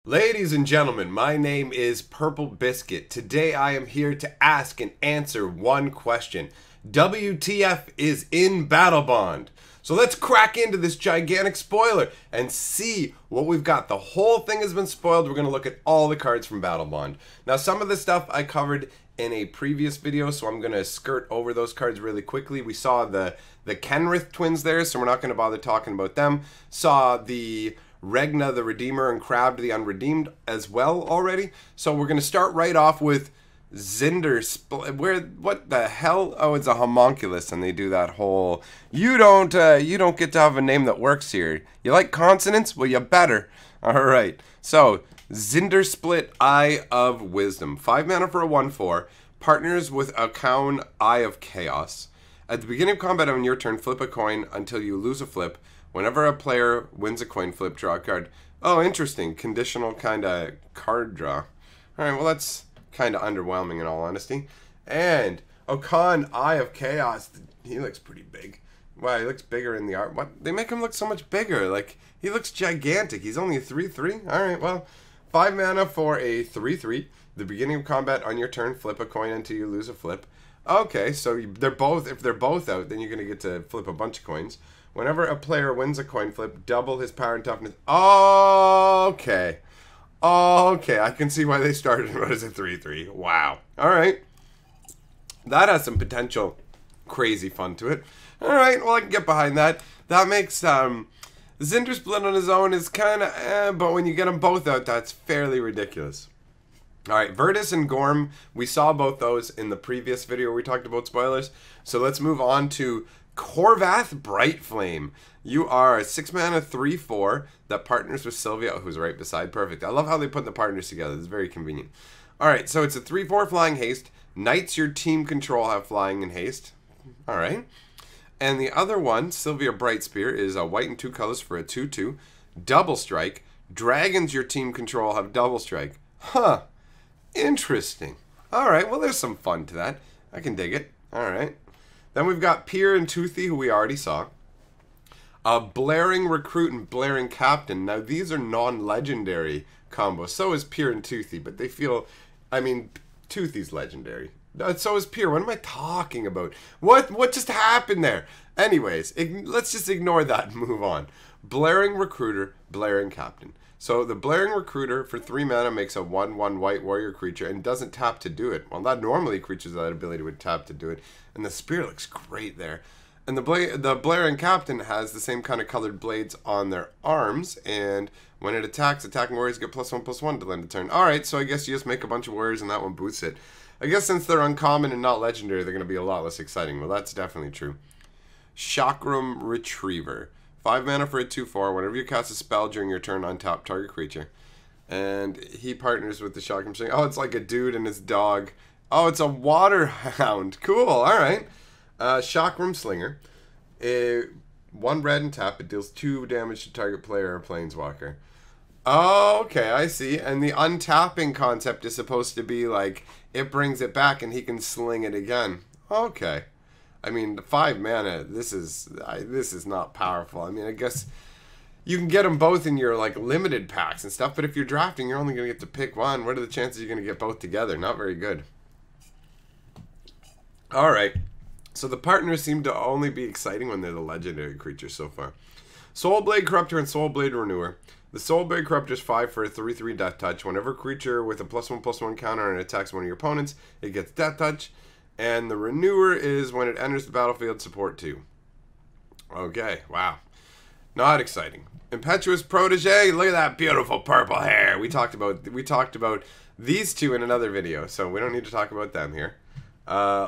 Ladies and gentlemen, my name is Purple Biscuit. Today I am here to ask and answer one question. WTF is in Battlebond? So let's crack into this gigantic spoiler and see what we've got. The whole thing has been spoiled. We're going to look at all the cards from Battlebond. Now, some of the stuff I covered in a previous video, so I'm going to skirt over those cards really quickly. We saw the Kenrith twins there, so we're not going to bother talking about them. Saw the Regna the Redeemer and Crab the Unredeemed as well already. So we're going to start right off with what the hell? Oh, it's a homunculus, and they do that whole you don't get to have a name that works here. You like consonants? Well, you better. All right. So Zyndersplit, Eye of Wisdom, 5 mana for a 1/4. Partners with a Kaun, Eye of Chaos. At the beginning of combat on your turn, flip a coin until you lose a flip. Whenever a player wins a coin flip, draw a card. Oh, interesting. Conditional kind of card draw. All right, well, that's kind of underwhelming in all honesty. And Okan, Eye of Chaos. He looks pretty big. Wow, he looks bigger in the art. What? They make him look so much bigger. Like, he looks gigantic. He's only a 3/3. All right, well, 5 mana for a 3/3. The beginning of combat on your turn, flip a coin until you lose a flip. Okay, so if they're both out, then you're going to get to flip a bunch of coins. Whenever a player wins a coin flip, double his power and toughness. Okay. Okay, I can see why they started it as a 3/3. Wow. All right. That has some potential crazy fun to it. All right, well, I can get behind that. That makes Zyndersplit on his own is kind of but when you get them both out, that's fairly ridiculous. All right, Virtus and Gorm, we saw both those in the previous video where we talked about spoilers. So let's move on to Corvath Brightflame. You are a 6 mana 3/4 that partners with Sylvia, who's right beside. Perfect. I love how they put the partners together. It's very convenient. All right, so it's a 3/4 flying haste. Knights your team control have flying and haste. All right. And the other one, Sylvia Brightspear, is a white and 2 colors for a 2/2. Double strike. Dragons your team control have double strike. Huh. Interesting. All right, well, there's some fun to that. I can dig it. All right. Then we've got Pier and Toothy, who we already saw. Blaring Recruit and Blaring Captain. Now, these are non-legendary combos. So is Pier and Toothy, but they feel... I mean, Toothy's legendary. So is Pier. What am I talking about? What just happened there? Anyways, let's just ignore that and move on. Blaring Recruiter, Blaring Captain. So the Blaring Recruiter for 3 mana makes a 1/1 white warrior creature and doesn't tap to do it. Well, not normally creatures with that ability would tap to do it. And the spear looks great there. And the Blaring Captain has the same kind of colored blades on their arms. And when it attacks, attacking warriors get +1/+1 to end a turn. Alright, so I guess you just make a bunch of warriors and that one boosts it. I guess since they're uncommon and not legendary, they're going to be a lot less exciting. Well, that's definitely true. Chakram Retriever. 5 mana for a 2/4. Whenever you cast a spell during your turn, untap target creature. And he partners with the Chakram Slinger. Oh, it's like a dude and his dog. Oh, it's a water hound. Cool. All right. Chakram Slinger. 1 red and tap. It deals 2 damage to target player or planeswalker. Oh, okay, I see. And the untapping concept is supposed to be like it brings it back and he can sling it again. Okay. I mean, 5 mana, this is not powerful. I mean, I guess you can get them both in your, like, limited packs and stuff, but if you're drafting, you're only going to get to pick one. What are the chances you're going to get both together? Not very good. All right. So the partners seem to only be exciting when they're the legendary creatures so far. Soulblade Corruptor and Soulblade Renewer. The Soulblade Corruptor is 5 for a 3/3 Death Touch. Whenever a creature with a +1/+1 counter and attacks one of your opponents, it gets Death Touch. And the Renewer is when it enters the battlefield, support 2. Okay, wow. Not exciting. Impetuous Protege, look at that beautiful purple hair. We talked about these two in another video, so we don't need to talk about them here.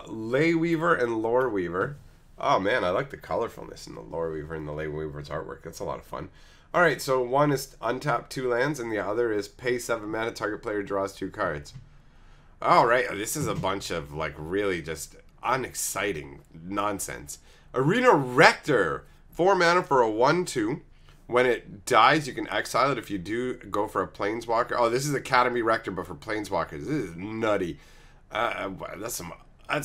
Lay Weaver and Lore Weaver. Oh man, I like the colorfulness in the Lore Weaver and the Lay Weaver's artwork. That's a lot of fun. Alright, so one is untap 2 lands, and the other is pay 7 mana, target player draws 2 cards. Alright, this is a bunch of, like, really just unexciting nonsense. Arena Rector, 4 mana for a 1/2. When it dies, you can exile it. If you do, go for a Planeswalker. Oh, this is Academy Rector, but for Planeswalkers. This is nutty. That's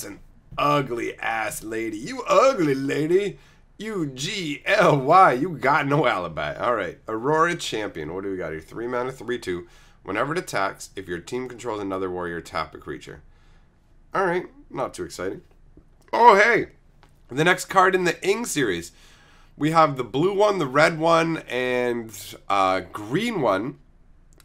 an ugly-ass lady. You ugly lady. U-G-L-Y. You got no alibi. Alright. Aurora Champion. What do we got here? 3 mana, 3/2. Whenever it attacks, if your team controls another warrior, tap a creature. Alright. Not too exciting. Oh, hey. The next card in the Ing series. We have the blue one, the red one, and green one.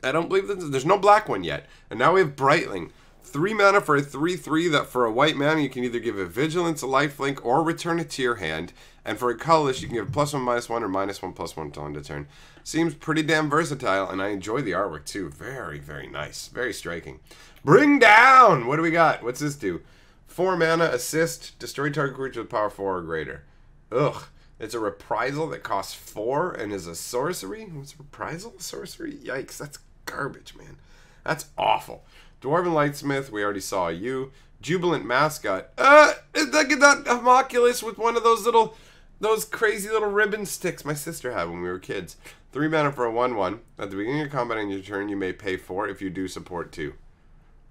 I don't believe there's no black one yet. And now we have Brightling. 3 mana for a 3/3 that for a white mana you can either give it Vigilance, a lifelink, or return it to your hand. And for a colorless you can give it +1/+1 or -1/+1 until end of turn. Seems pretty damn versatile, and I enjoy the artwork too. Very, very nice. Very striking. Bring down! What do we got? What's this do? 4 mana, assist, destroy target creature with power 4 or greater. Ugh. It's a reprisal that costs 4 and is a sorcery? What's reprisal? Sorcery? Yikes, that's garbage, man. That's awful. Dwarven Lightsmith, we already saw you. Jubilant Mascot. Look at that homunculus with one of those crazy little ribbon sticks my sister had when we were kids. 3 mana for a 1/1. At the beginning of combat on your turn, you may pay 4 if you do support 2.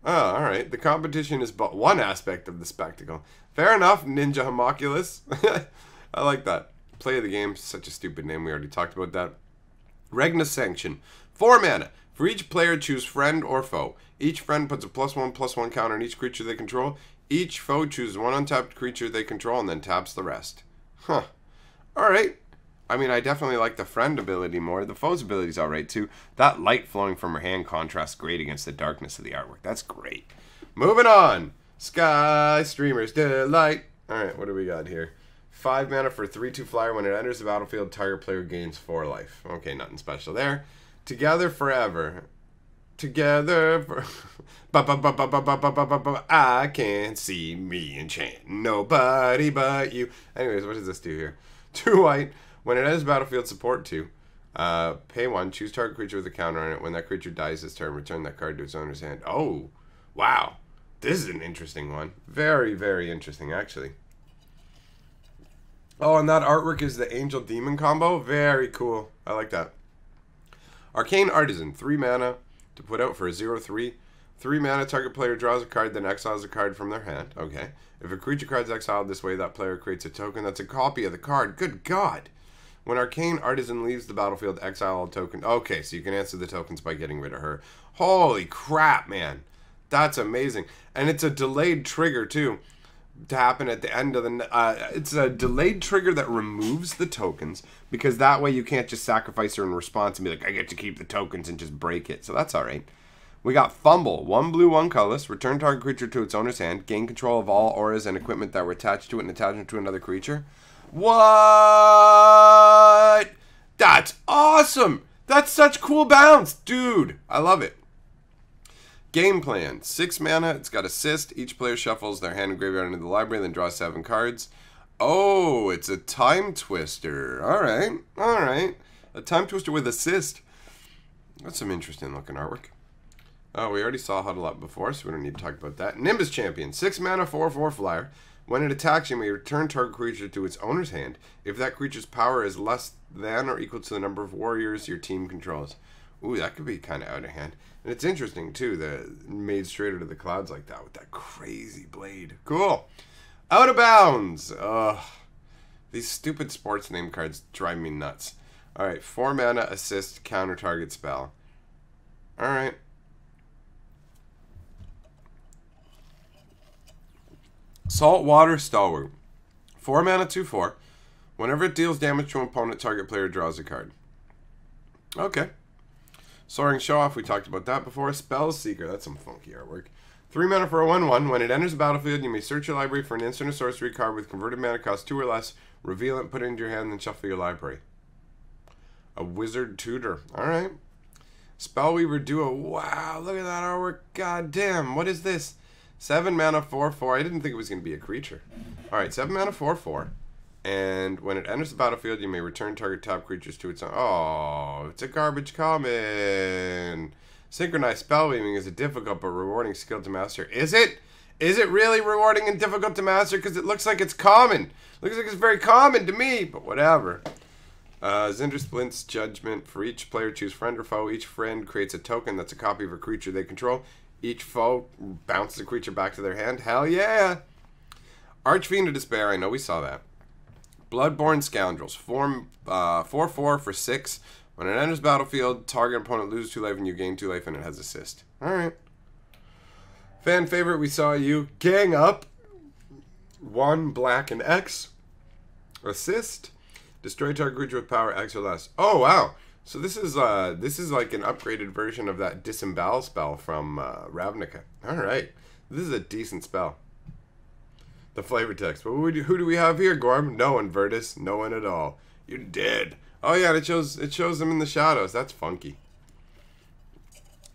Oh, alright. The competition is but one aspect of the spectacle. Fair enough, Ninja Homunculus. I like that. Play of the game, such a stupid name. We already talked about that. Regna Sanction. 4 mana. For each player, choose friend or foe. Each friend puts a +1/+1 counter on each creature they control. Each foe chooses one untapped creature they control and then taps the rest. Huh. Alright. I mean, I definitely like the friend ability more. The foe's ability is alright too. That light flowing from her hand contrasts great against the darkness of the artwork. That's great. Moving on. Sky Streamer's Delight. Alright, what do we got here? 5 mana for a 3/2 flyer. When it enters the battlefield, target player gains 4 life. Okay, nothing special there. Together forever. Together for... I can't see me enchant nobody but you. Anyways, what does this do here? 2 white. When it enters battlefield, support 2. Pay 1. Choose target creature with a counter on it. When that creature dies this turn, return that card to its owner's hand. Oh, wow. This is an interesting one. Very, very interesting, actually. Oh, and that artwork is the Angel Demon combo. Very cool. I like that. Arcane Artisan. 3 mana to put out for a 0/3. 3 mana, target player draws a card, then exiles a card from their hand. Okay. If a creature card's exiled this way, that player creates a token that's a copy of the card. Good God. When Arcane Artisan leaves the battlefield, exile a token. Okay, so you can answer the tokens by getting rid of her. Holy crap, man. That's amazing. And it's a delayed trigger, too, to happen at the end of the... it's a delayed trigger that removes the tokens, because that way you can't just sacrifice her in response and be like, I get to keep the tokens and just break it. So that's alright. We got Fumble. 1 blue, 1 colorless. Return target creature to its owner's hand. Gain control of all auras and equipment that were attached to it and attach it to another creature. What? That's awesome! That's such cool bounce! Dude, I love it. Game plan. 6 mana. It's got assist. Each player shuffles their hand and graveyard into the library, then draws 7 cards. Oh, it's a Time Twister. Alright, alright. A Time Twister with assist. That's some interesting looking artwork. Oh, we already saw Huddle Up before, so we don't need to talk about that. Nimbus Champion. 6 mana, 4/4 flyer. When it attacks, you may return target creature to its owner's hand if that creature's power is less than or equal to the number of warriors your team controls. Ooh, that could be kind of out of hand. And it's interesting, too, that made straight out of the clouds like that with that crazy blade. Cool. Out of Bounds. Ugh. These stupid sports name cards drive me nuts. Alright, 4 mana, assist, counter target spell. Alright. Saltwater Stalwart. 4 mana, 2/4. Whenever it deals damage to an opponent, target player draws a card. Okay. Soaring Show-Off, we talked about that before. Spell Seeker, that's some funky artwork. 3 mana for a 1/1. When it enters the battlefield, you may search your library for an instant or sorcery card with converted mana cost 2 or less, reveal it, put it into your hand, then shuffle your library. A Wizard Tutor. Alright. Spellweaver Duo. Wow, look at that artwork. God damn, what is this? 7 mana, 4/4. I didn't think it was going to be a creature. Alright, 7 mana, 4/4. And when it enters the battlefield, you may return target top creatures to its own. Oh, it's a garbage common. Synchronized Spellweaving is a difficult but rewarding skill to master. Is it? Is it really rewarding and difficult to master? Because it looks like it's common. Looks like it's very common to me, but whatever. Zindersplint's Judgment. For each player, choose friend or foe. Each friend creates a token that's a copy of a creature they control. Each foe bounces the creature back to their hand. Hell yeah! Archfiend of Despair. I know we saw that. Bloodborne Scoundrels. 4/4 for 6. When it enters battlefield, target opponent loses 2 life and you gain 2 life and it has assist. Alright. Fan favorite, we saw you. Gang up. 1 black and X. Assist. Destroy target creature with power X or less. Oh wow. So this is like an upgraded version of that disembowel spell from Ravnica. Alright. This is a decent spell. The flavor text. But who do we have here, Gorm? No one, Virtus. No one at all. You're dead. Oh yeah, it shows them in the shadows. That's funky.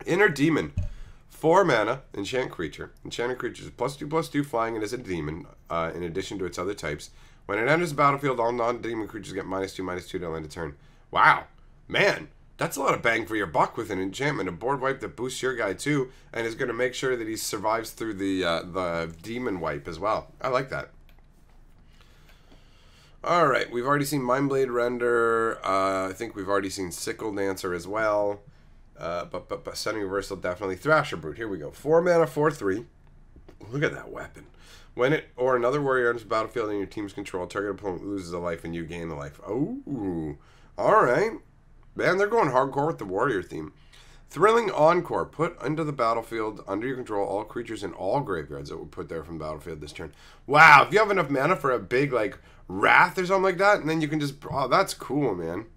Inner Demon. 4 mana, enchant creature. Enchanted creature is +2/+2 flying and is a demon, in addition to its other types. When it enters the battlefield, all non-demon creatures get -2/-2 till end of turn. Wow. Man, that's a lot of bang for your buck with an enchantment. A board wipe that boosts your guy too, and is going to make sure that he survives through the demon wipe as well. I like that. Alright, we've already seen Mindblade Render. I think we've already seen Sickle Dancer as well. But Stunning Reversal, definitely. Thrasher Brute, here we go. 4 mana, 4/3. Look at that weapon. When it or another warrior enters the battlefield in your team's control, target opponent loses a life and you gain a life. Oh, alright. Man, they're going hardcore with the warrior theme. Thrilling Encore. Put into the battlefield, under your control, all creatures in all graveyards that will put there from the battlefield this turn. Wow, if you have enough mana for a big, like, Wrath or something like that, and then you can just... Oh, that's cool, man.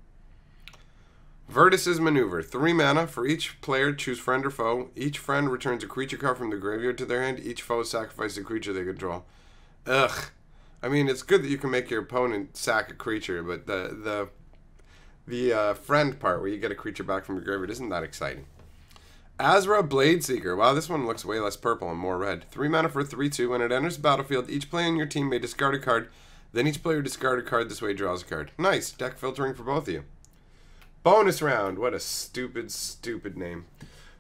Virtus's Maneuver. 3 mana. For each player, choose friend or foe. Each friend returns a creature card from the graveyard to their hand. Each foe sacrifices a creature they control. Ugh. I mean, it's good that you can make your opponent sack a creature, but the friend part where you get a creature back from your graveyard isn't that exciting. Azra Bladeseeker. Wow, this one looks way less purple and more red. 3 mana for 3/2. When it enters the battlefield, each player in your team may discard a card. Then each player discard a card. This way draws a card. Nice. Deck filtering for both of you. Bonus round. What a stupid, stupid name.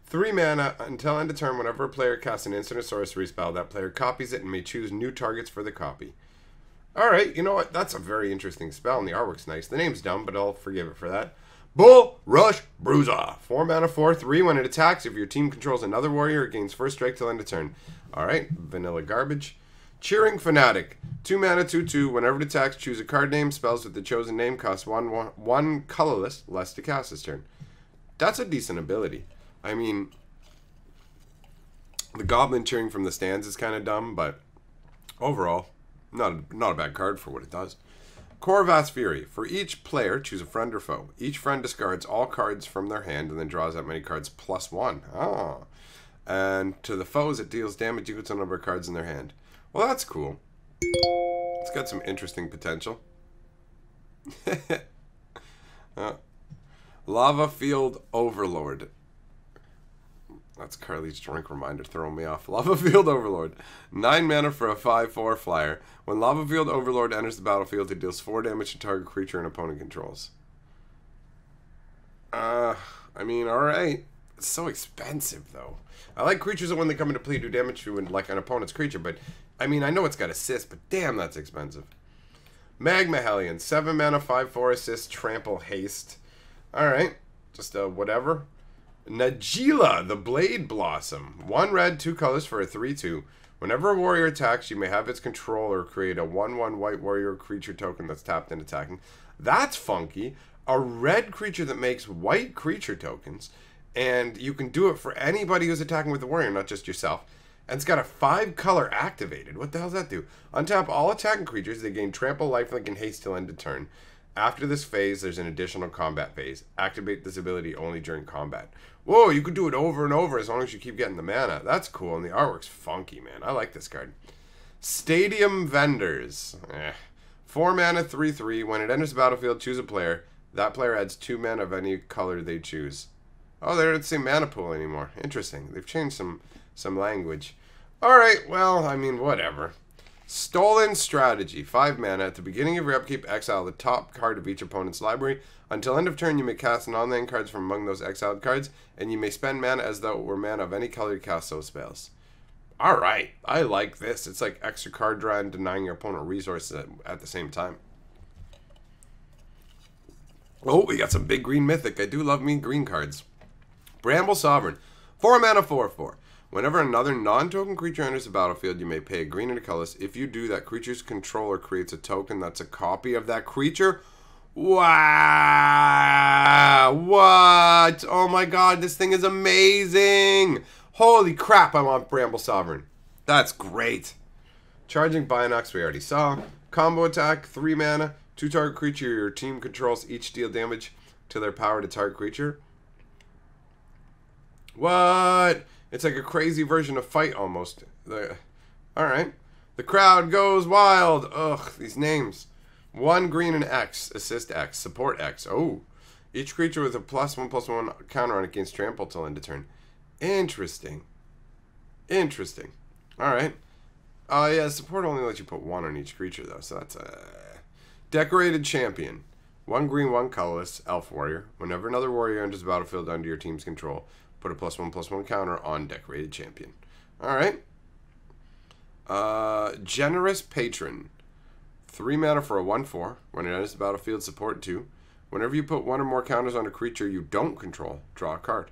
3 mana. Until end of turn, whenever a player casts an instant or sorcery spell, that player copies it and may choose new targets for the copy. Alright, you know what? That's a very interesting spell, and the artwork's nice. The name's dumb, but I'll forgive it for that. Bull Rush Bruiser. 4 mana, 4/3. When it attacks, if your team controls another warrior, it gains first strike till end of turn. Alright, vanilla garbage. Cheering Fanatic. 2 mana, 2/2. Whenever it attacks, choose a card name. Spells with the chosen name cost one colorless, less to cast this turn. That's a decent ability. I mean, the Goblin cheering from the stands is kind of dumb, but overall, not a bad card for what it does. Corvus Fury. For each player, choose a friend or foe. Each friend discards all cards from their hand and then draws that many cards +1. Ah. And to the foes, it deals damage equal to the number of cards in their hand. Well, that's cool. It's got some interesting potential. Lava Field Overlord. That's Carly's drink reminder throwing me off. Lava Field Overlord. 9 mana for a 5/4 flyer. When Lava Field Overlord enters the battlefield, it deals 4 damage to target creature an opponent controls. I mean, alright. It's so expensive, though. I like creatures that when they come into play do damage to like an opponent's creature, but I mean, I know it's got assist, but damn, that's expensive. Magma Hellion. 7 mana, 5/4 assist, trample, haste. Alright. Just whatever. Najila, the Blade Blossom. 1 red, 2 colors for a 3/2. Whenever a warrior attacks, you may have its controller create a 1/1 white warrior creature token that's tapped and attacking. That's funky. A red creature that makes white creature tokens, and you can do it for anybody who's attacking with the warrior, not just yourself. And it's got a 5-color activated. What the hell does that do? Untap all attacking creatures. They gain trample, lifelink, and haste till end of turn. After this phase, there's an additional combat phase. Activate this ability only during combat. Whoa, you can do it over and over as long as you keep getting the mana. That's cool, and the artwork's funky, man. I like this card. Stadium Vendors. 4 mana, 3/3. When it enters the battlefield, choose a player. That player adds 2 mana of any color they choose. Oh, they don't say mana pool anymore. Interesting. They've changed some language. Alright, well, I mean, whatever. Stolen Strategy. 5 mana. At the beginning of your upkeep, exile the top card of each opponent's library. Until end of turn, you may cast non-land cards from among those exiled cards, and you may spend mana as though it were mana of any color to cast those spells. Alright, I like this. It's like extra card draw and denying your opponent resources at the same time. Oh, we got some big green mythic. I do love me green cards. Bramble Sovereign. 4 mana, 4/4. Whenever another non-token creature enters the battlefield, you may pay a green and a colorless. If you do, that creature's controller creates a token that's a copy of that creature. Wow! What? Oh my god, this thing is amazing! Holy crap, I want Bramble Sovereign. That's great. Charging Binox, we already saw. Combo attack, 3 mana. 2 target creature your team controls each deal damage to their power to target creature. What? It's like a crazy version of Fight almost. Alright. The crowd goes wild. Ugh, these names. 1 green and X. Assist X. Support X. Oh. Each creature with a +1/+1 counter on it gains trample till end of turn. Interesting. Interesting. Alright. Yeah, support only lets you put 1 on each creature though, so that's a... Decorated Champion. 1 green, 1 colorless. Elf Warrior. Whenever another warrior enters the battlefield under your team's control, put a +1/+1 counter on Decorated Champion. Alright. Generous Patron. 3 mana for a 1/4. When it enters the battlefield, support 2. Whenever you put 1 or more counters on a creature you don't control, draw a card.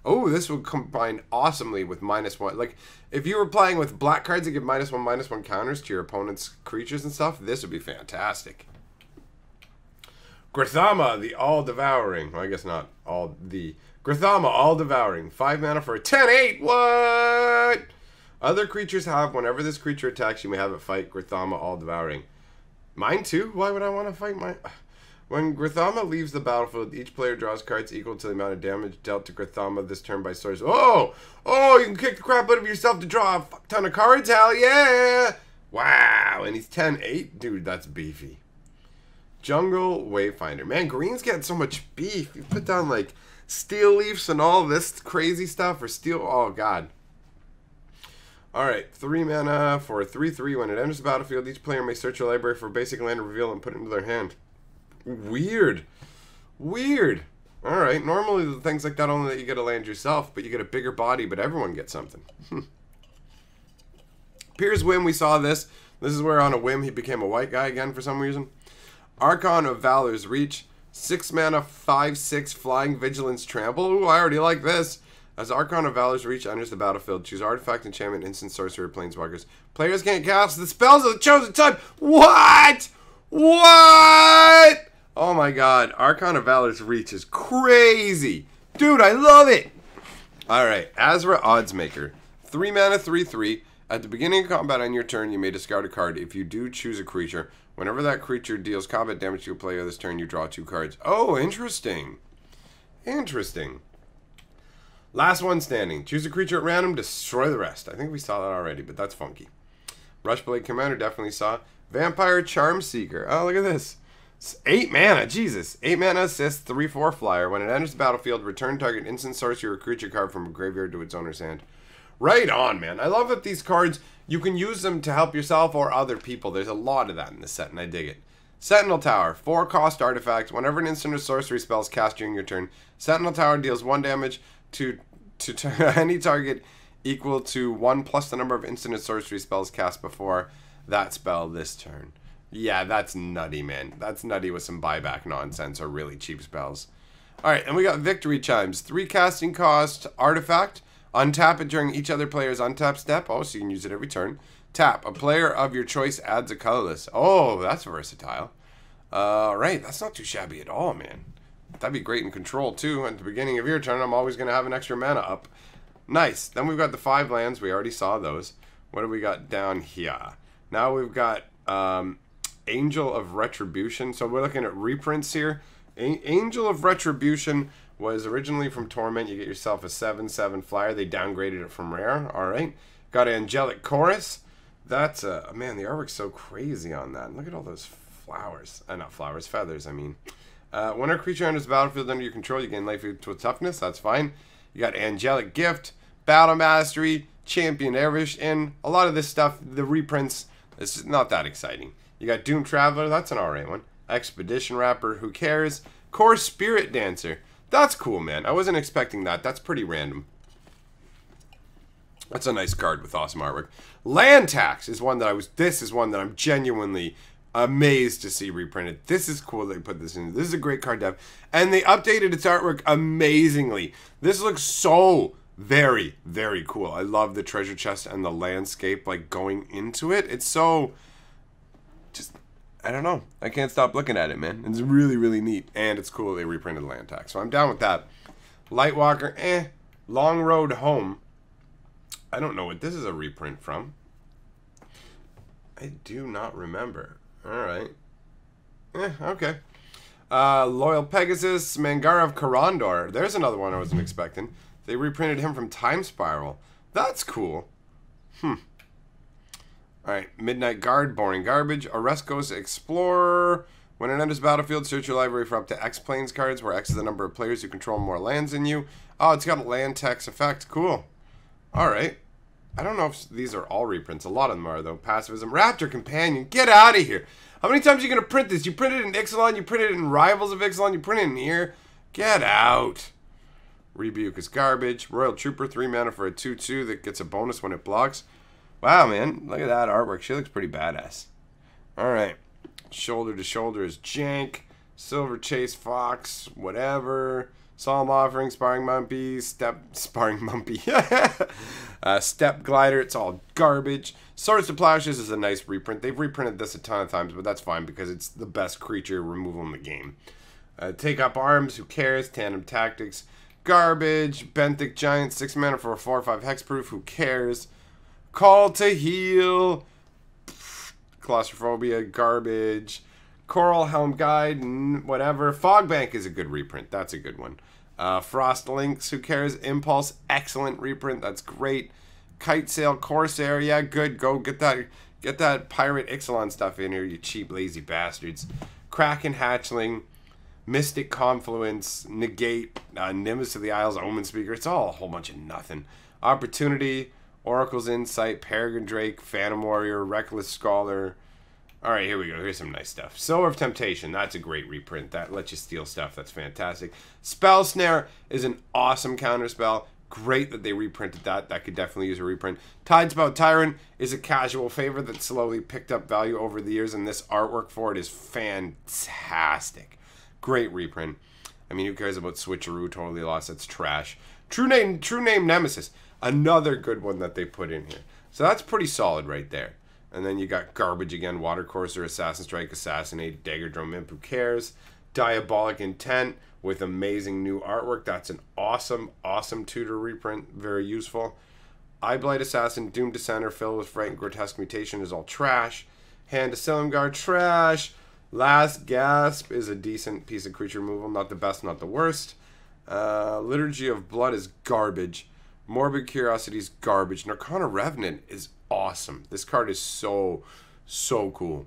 Oh, this would combine awesomely with -1. Like, if you were playing with black cards that give -1/-1 counters to your opponent's creatures and stuff, this would be fantastic. Grithama, the All-Devouring. Well, I guess not all the... Grithama, All-Devouring. 5 mana for a 10/8. What? Other creatures have, whenever this creature attacks, you may have it fight Grithama, All-Devouring. Mine too? Why would I want to fight mine? When Grithama leaves the battlefield, each player draws cards equal to the amount of damage dealt to Grithama this turn by source. Oh! Oh, you can kick the crap out of yourself to draw a fuck ton of cards? Hell yeah! Wow, and he's 10/8? Dude, that's beefy. Jungle Wayfinder. Man, green's getting so much beef. You put down, like, steel leaves and all this crazy stuff, or steel... Oh, God. Alright, 3 mana for a 3/3. When it enters the battlefield, each player may search your library for a basic land and reveal and put it into their hand. Weird. Weird. Alright, normally things like that only let you get a land yourself, but you get a bigger body, but everyone gets something. Piers Whim, we saw this. This is where on a whim he became a white guy again for some reason. Archon of Valor's Reach. 6 mana, 5/6 Flying Vigilance Trample. Ooh, I already like this. As Archon of Valor's Reach enters the battlefield, choose Artifact, Enchantment, Instant, Sorcerer, Planeswalkers. Players can't cast the spells of the chosen type. What? What? Oh my god. Archon of Valor's Reach is crazy. Dude, I love it. Alright, Azra Oddsmaker. 3 mana, 3/3. At the beginning of combat on your turn, you may discard a card. If you do, choose a creature. Whenever that creature deals combat damage to a player this turn, you draw 2 cards. Oh, interesting. Interesting. Last one standing. Choose a creature at random, destroy the rest. I think we saw that already, but that's funky. Rushblade Commander definitely saw. Vampire Charm Seeker. Oh, look at this. It's 8 mana, Jesus. 8 mana assist, 3/4 flyer. When it enters the battlefield, return target instant sorcery or creature card from a graveyard to its owner's hand. Right on, man. I love that these cards, you can use them to help yourself or other people. There's a lot of that in this set, and I dig it. Sentinel Tower, 4-cost artifact. Whenever an instant or sorcery spell is cast during your turn, Sentinel Tower deals 1 damage to any target equal to 1 plus the number of instant or sorcery spells cast before that spell this turn. Yeah, that's nutty, man. That's nutty with some buyback nonsense or really cheap spells. Alright, and we got Victory Chimes. 3 casting cost artifact. Untap it during each other player's untap step. Oh, so you can use it every turn. Tap. A player of your choice adds a colorless. Oh, that's versatile. Right, that's not too shabby at all, man. That'd be great in control, too. At the beginning of your turn, I'm always going to have an extra mana up. Nice. Then we've got the 5 lands. We already saw those. What do we got down here? Now we've got Angel of Retribution. So we're looking at reprints here. Angel of Retribution was originally from Torment. You get yourself a 7/7 flyer. They downgraded it from rare. Alright. Got Angelic Chorus. That's, man, the artwork's so crazy on that. Look at all those flowers. Not flowers, feathers, I mean. When a creature enters the battlefield under your control, you gain life equal to toughness. That's fine. You got Angelic Gift, Battle Mastery, Champion Erish, and a lot of this stuff, the reprints, it's not that exciting. You got Doom Traveler. That's an alright one. Expedition Rapper. Who cares? Core Spirit Dancer. That's cool, man. I wasn't expecting that. That's pretty random. That's a nice card with awesome artwork. Land Tax is one that this is one that I'm genuinely amazed to see reprinted. This is cool that they put this in. This is a great card to have. And they updated its artwork amazingly. This looks so Very, very cool. I love the treasure chest and the landscape, like, going into it. It's so... just... I don't know. I can't stop looking at it, man. It's really, really neat. And it's cool they reprinted Land Tax. So I'm down with that. Lightwalker, Long Road Home. I don't know what this is a reprint from. I do not remember. Alright. Okay. Loyal Pegasus, Mangara of Karandor. There's another one I wasn't expecting. They reprinted him from Time Spiral. That's cool. Alright, Midnight Guard, Boring Garbage. Oreskos Explorer. When it enters battlefield, search your library for up to X Planes cards, where X is the number of players who control more lands than you. Oh, it's got a land tax effect. Cool. Alright. I don't know if these are all reprints. A lot of them are, though. Pacifism. Raptor Companion. Get out of here. How many times are you going to print this? You printed it in Ixalan, you printed it in Rivals of Ixalan, you printed it in here. Get out. Rebuke is garbage. Royal Trooper, 3 mana for a 2/2 that gets a bonus when it blocks. Wow, man. Look at that artwork. She looks pretty badass. Alright. Shoulder to Shoulder is jank. Silver Chase Fox, whatever. Solemn Offering, Sparring Mumpy, Sparring Mumpy. Step Glider, it's all garbage. Swords to Plowshares is a nice reprint. They've reprinted this a ton of times, but that's fine because it's the best creature removal in the game. Take Up Arms, who cares? Tandem Tactics, garbage. Benthic Giant, 6 mana for a 4/5 hexproof, who cares? Call to Heal, Claustrophobia, garbage. Coral Helm Guide, whatever. Fogbank is a good reprint. That's a good one. Frost Lynx, who cares? Impulse, excellent reprint. That's great. Kite Sail Corsair, yeah, good. Go get that Pirate Ixalan stuff in here, you cheap, lazy bastards. Kraken Hatchling, Mystic Confluence, Negate, Nimbus of the Isles, Omen Speaker. It's all a whole bunch of nothing. Opportunity, Oracle's Insight, Peregrine Drake, Phantom Warrior, Reckless Scholar. Alright, here we go. Here's some nice stuff. Sower of Temptation. That's a great reprint. That lets you steal stuff. That's fantastic. Spell Snare is an awesome counterspell. Great that they reprinted that. That could definitely use a reprint. Tidespout Tyrant is a casual favorite that slowly picked up value over the years, and this artwork for it is fantastic. Great reprint. I mean, who cares about Switcheroo? Totally lost. That's trash. True Name Nemesis. Another good one that they put in here. So that's pretty solid right there. And then you got garbage again. Watercourser, Assassin Strike, Assassinate, Dagger Drum Imp, who cares? Diabolic Intent with amazing new artwork. That's an awesome, awesome tutor reprint. Very useful. Eyeblight Assassin, Doom Descender, filled with Fright and Grotesque Mutation is all trash. Hand to Silumgar, trash. Last Gasp is a decent piece of creature removal. Not the best, not the worst. Liturgy of Blood is garbage. Morbid Curiosity is garbage. Narcana Revenant is awesome. This card is so cool.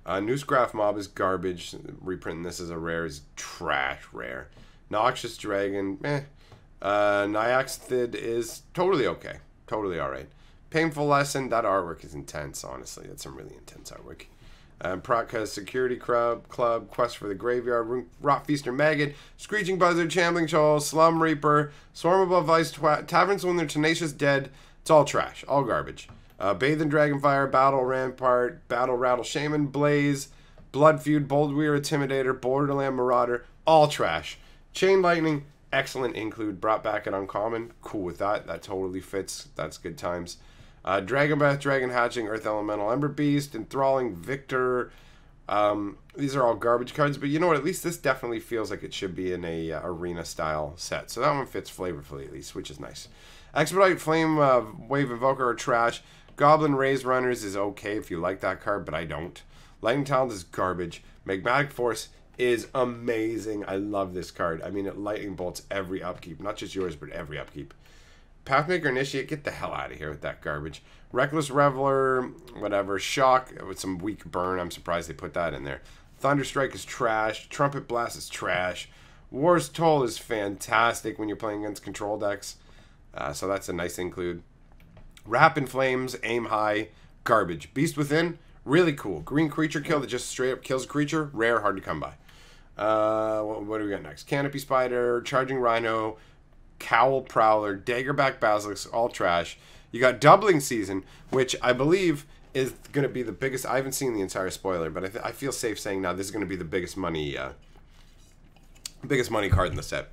Newsgraph Mob is garbage. Reprinting this as a rare is trash rare. Noxious Dragon, Nyaxthid is totally okay. Totally alright. Painful Lesson, that artwork is intense, honestly. That's some really intense artwork. Pratka Security Club, Quest for the Graveyard, Rot Feaster Maggot, Screeching Buzzard, Shambling Shoal, Slum Reaper, Swarm Above Ice, Taverns when they're Tenacious Dead. It's all trash, all garbage. Bathe in Dragonfire, Battle Rampart, Battle Rattle Shaman, Blaze, Blood Feud, Bold Weir Intimidator, Borderland Marauder, all trash. Chain Lightning, excellent include, brought back at Uncommon, cool with that, that totally fits, that's good times. Dragon Breath, Dragon Hatching, Earth Elemental, Ember Beast, Enthralling, Victor. These are all garbage cards, but you know what? At least this definitely feels like it should be in a arena-style set. So that one fits flavorfully, at least, which is nice. Expedite, Flame, Wave Invoker are trash. Goblin Raise Runners is okay if you like that card, but I don't. Lightning Talent is garbage. Magmatic Force is amazing. I love this card. I mean, it lightning bolts every upkeep. Not just yours, but every upkeep. Pathmaker Initiate, get the hell out of here with that garbage. Reckless Reveler, whatever. Shock with some weak burn. I'm surprised they put that in there. Thunderstrike is trash. Trumpet Blast is trash. War's Toll is fantastic when you're playing against control decks. So that's a nice include. Wrap in Flames, Aim High, garbage. Beast Within, really cool. Green creature kill that just straight up kills a creature. Rare, hard to come by. What do we got next? Canopy Spider, Charging Rhino, Cowl Prowler, Daggerback Basilisk, all trash. You got Doubling Season, which I believe is going to be the biggest. I haven't seen the entire spoiler, but I feel safe saying now this is going to be the biggest money card in the set,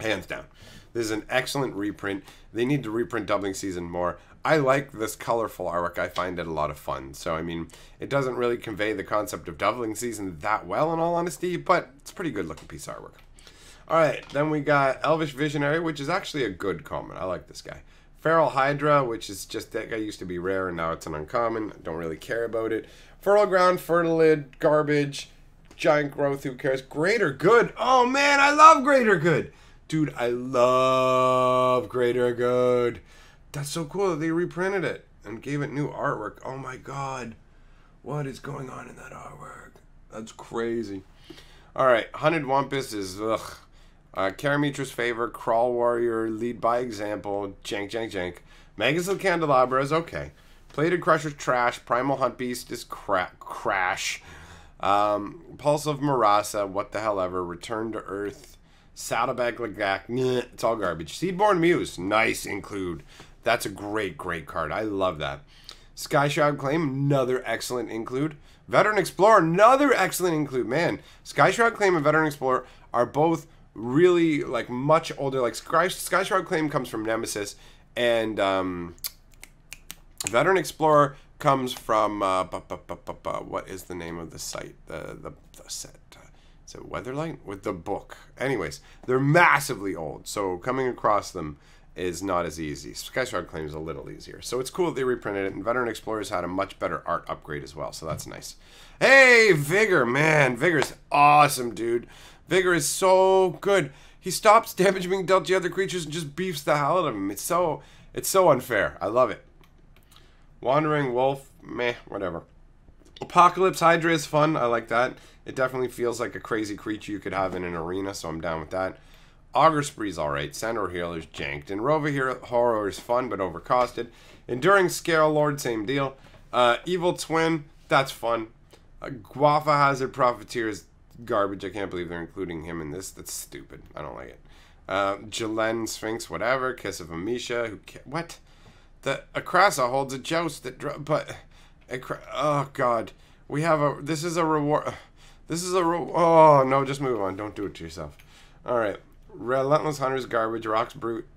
hands down. This is an excellent reprint. They need to reprint Doubling Season more. I like this colorful artwork. I find it a lot of fun. So, I mean, it doesn't really convey the concept of Doubling Season that well, in all honesty, but it's a pretty good looking piece of artwork. Alright, then we got Elvish Visionary, which is actually a good common. I like this guy. Feral Hydra, which is just, that guy used to be rare and now it's an uncommon. I don't really care about it. Fertile Ground, Fertilid, garbage. Giant Growth, who cares? Greater Good. Oh man, I love Greater Good. Dude, I love Greater Good. That's so cool that they reprinted it and gave it new artwork. Oh my god. What is going on in that artwork? That's crazy. Alright, Hunted Wampus is, ugh. Karamitra's Favor, Crawl Warrior, Lead by Example, Jank, Jank, Jank. Magus of Candelabra is okay. Plated Crusher's trash. Primal Hunt Beast is crash. Pulse of Marasa, what the hell ever. Return to Earth. Saddlebag Lagak, it's all garbage. Seedborn Muse, nice include. That's a great, great card. I love that. Sky Shroud Claim, another excellent include. Veteran Explorer, another excellent include. Man, Sky Shroud Claim and Veteran Explorer are both really, like, much older. Like, Sky Shroud Claim comes from Nemesis, and Veteran Explorer comes from, what is the name of the site? The set. Is it Weatherlight? With the book. Anyways, they're massively old, so coming across them is not as easy. Sky Shroud Claim is a little easier. So it's cool that they reprinted it, and Veteran Explorers had a much better art upgrade as well, so that's nice. Hey, Vigor, man. Vigor's awesome, dude. Vigor is so good. He stops damage being dealt to other creatures and just beefs the hell out of them. It's so unfair. I love it. Wandering Wolf, meh, whatever. Apocalypse Hydra is fun. I like that. It definitely feels like a crazy creature you could have in an arena, so I'm down with that. Augur Spree's alright. Sandor Healer's janked. And Rova Horror is fun, but overcosted. Enduring Scale Lord, same deal. Evil Twin, that's fun. Guafa Hazard Profiteer is garbage. I can't believe they're including him in this. That's stupid. I don't like it. Jalen Sphinx, whatever. Kiss of Amisha. What? The Akrasa holds a joust that but oh god. We have a this is a reward. Oh no, just move on. Don't do it to yourself. Alright. Relentless Hunters, garbage. Rocks Brute,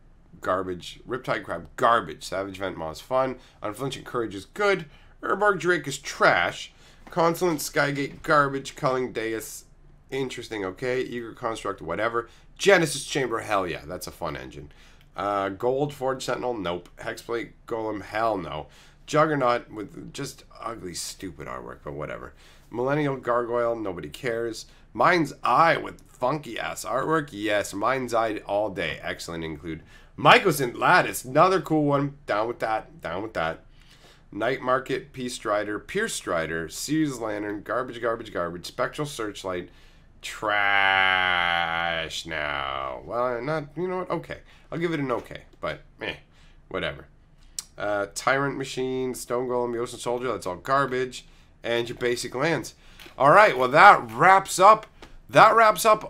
garbage. Riptide Crab, garbage. Savage Vent Maw is fun. Unflinching Courage is good. Urborg Drake is trash. Consulate Skygate, garbage. Culling Deus, interesting, okay. Eager Construct, whatever. Genesis Chamber, hell yeah, that's a fun engine. Gold Forge Sentinel, nope. Hexblade Golem, hell no. Juggernaut with just ugly, stupid artwork, but whatever. Millennial Gargoyle, nobody cares. Mind's Eye with funky ass artwork, yes. Mind's Eye all day, excellent include. Mycosynth Lattice, another cool one. Down with that, down with that. Night Market, Peace Strider, Pierce Strider, Sears Lantern, garbage, garbage, garbage. Spectral Searchlight, trash now. Well, not, you know what, okay. I'll give it an okay, but whatever. Tyrant Machine, Stone Golem, Yosin Soldier, that's all garbage. And your basic lands. Alright, well that wraps up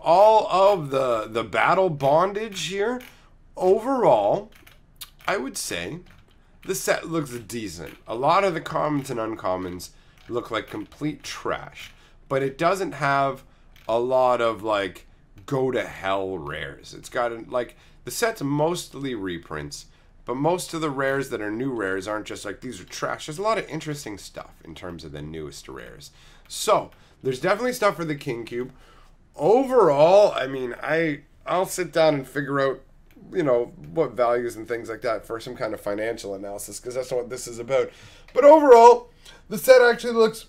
all of the battle bondage here. Overall, I would say the set looks decent. A lot of the commons and uncommons look like complete trash. But it doesn't have a lot of, like, go to hell rares. It's got, like, the set's mostly reprints. But most of the rares that are new rares aren't just like, these are trash. There's a lot of interesting stuff in terms of the newest rares. So, there's definitely stuff for the King Cube. Overall, I mean, I'll sit down and figure out, you know, what values and things like that for some kind of financial analysis, because that's not what this is about. But overall, the set actually looks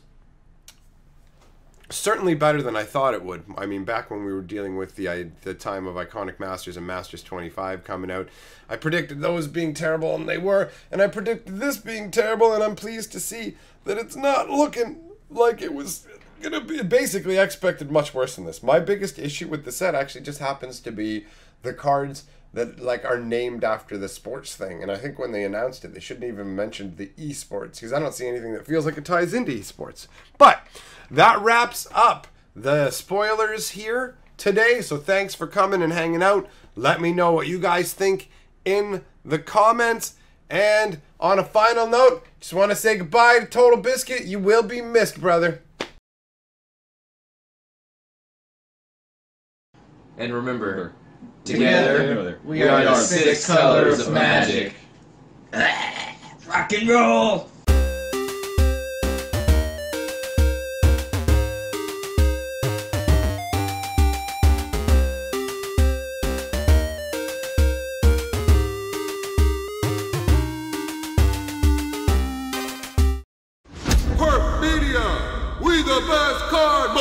certainly better than I thought it would. I mean, back when we were dealing with the time of Iconic Masters and Masters 25 coming out, I predicted those being terrible, and they were, and I predicted this being terrible, and I'm pleased to see that it's not looking like it was gonna be. Basically, I expected much worse than this. My biggest issue with the set actually just happens to be the cards that, like, are named after the sports thing, and I think when they announced it, they shouldn't even mention the esports, because I don't see anything that feels like it ties into esports. But that wraps up the spoilers here today, so thanks for coming and hanging out. Let me know what you guys think in the comments. And on a final note, just want to say goodbye to Total Biscuit. You will be missed, brother. And remember, Together, we are the 6 colors of magic. Rock and roll! Perf Media, we the best card